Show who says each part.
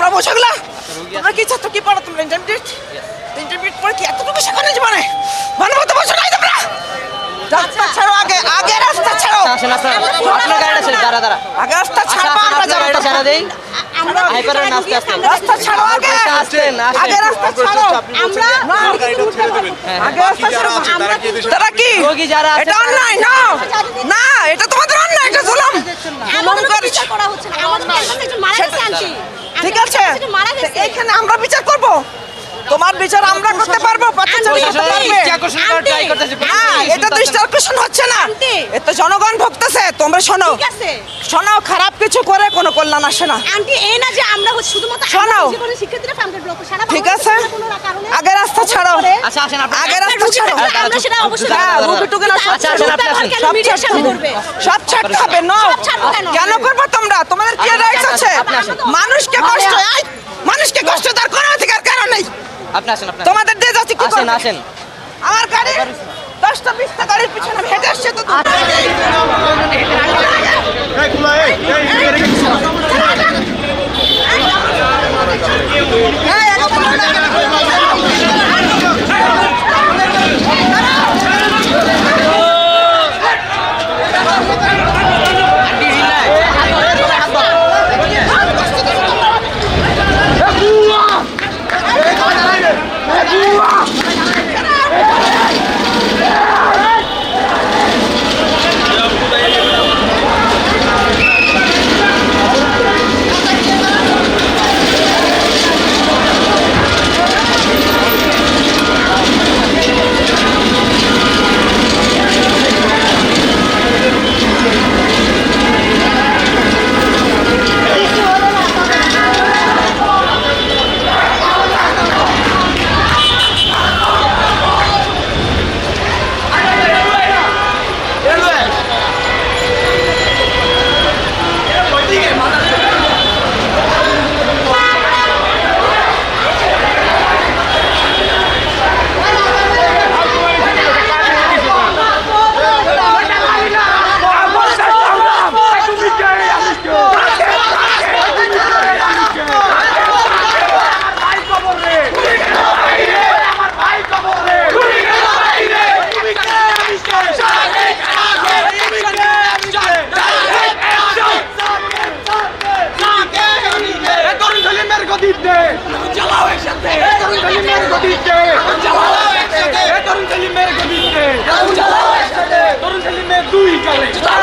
Speaker 1: তোমরা বোঝো এগুলা? তোমরা কি ছাত্র কি পড়ো তোমরা? ইন্টারমিডিয়েট পড়ে কি এতটুকু শেখানো জীবনে? মানবতা বোঝো নাই তোমরা? রাস্তা ছাড়ো, আগে রাস্তা ছাড়ো।
Speaker 2: আসেন আপনার গাড়িটা ছেড়ে দাঁড়া
Speaker 1: আগে রাস্তা ছাড়ো, আমরা যাবো।
Speaker 2: গাড়িটা ছেড়ে দেই। হাইপারের নাস্তে আসতে
Speaker 1: রাস্তা ছাড়ো, আগে রাস্তা ছাড়ো।
Speaker 3: আমরা
Speaker 1: গাড়িটা ছেড়ে দেবেন। আগে রাস্তা ছাড়ো। তারা কি
Speaker 2: রোগী যারা আছে
Speaker 1: এটা অন্যায় না, না এটা তোমাদের অন্যায়, এটা জুলুম।
Speaker 3: বিচার করা হচ্ছে না। আমাদের একজন মারা গেছে আন্টি।
Speaker 1: ঠিক আছে,
Speaker 3: মারা গেছে।
Speaker 1: এখানে আমরা বিচার করব। তোমার বিচার আমরা করতে পারবো, বাচ্চা করতে পারবে।
Speaker 2: ট্রাই করতেছি।
Speaker 1: না, এটা তো স্টারকেশন হচ্ছে না, এটা জনগণ ভুগতেছে। তোমরা শোনো,
Speaker 3: ঠিক আছে
Speaker 1: শোনো, খারাপ কিছু করে কোনো কল্যাণ আসে না।
Speaker 3: আন্টি, এই না যে আমরা শুধুমাত্র
Speaker 1: শোনো।
Speaker 3: জীবনের শিক্ষার্থীরা ফার্মগেট ব্লক সারা
Speaker 1: ঠিক আছে, আগে রাস্তা ছাড়ো।
Speaker 2: আচ্ছা আসেন আপনি।
Speaker 1: আগে রাস্তা ছাড়ো।
Speaker 3: আমরা সেটা অবশ্যই
Speaker 1: হ্যাঁ, রুগীটুকে না
Speaker 2: আচ্ছা, আসেন, আপনি আসেন।
Speaker 1: সব
Speaker 3: মিডিয়ার সামনে করবে।
Speaker 1: সব ছাড়তে হবে। নো,
Speaker 3: সব ছাড়বো কেন?
Speaker 1: কেন করবে তোমরা? তোমাদের কি রাইটস আছে? মানুষকে কষ্ট, মানুষকে কষ্ট দেওয়ার কোনো অধিকার কারণ নেই।
Speaker 2: আপনি আসেন আপনি।
Speaker 1: তোমাদের দিয়ে যাচ্ছে কি
Speaker 2: আসেন
Speaker 1: করবে?
Speaker 2: আসেন।
Speaker 1: আমার গাড়ি 10টা 20টা গাড়ির পিছনে আমি হেঁটে আসছি তো।
Speaker 4: তরুণ ছেলে মেয়ে দুই চলে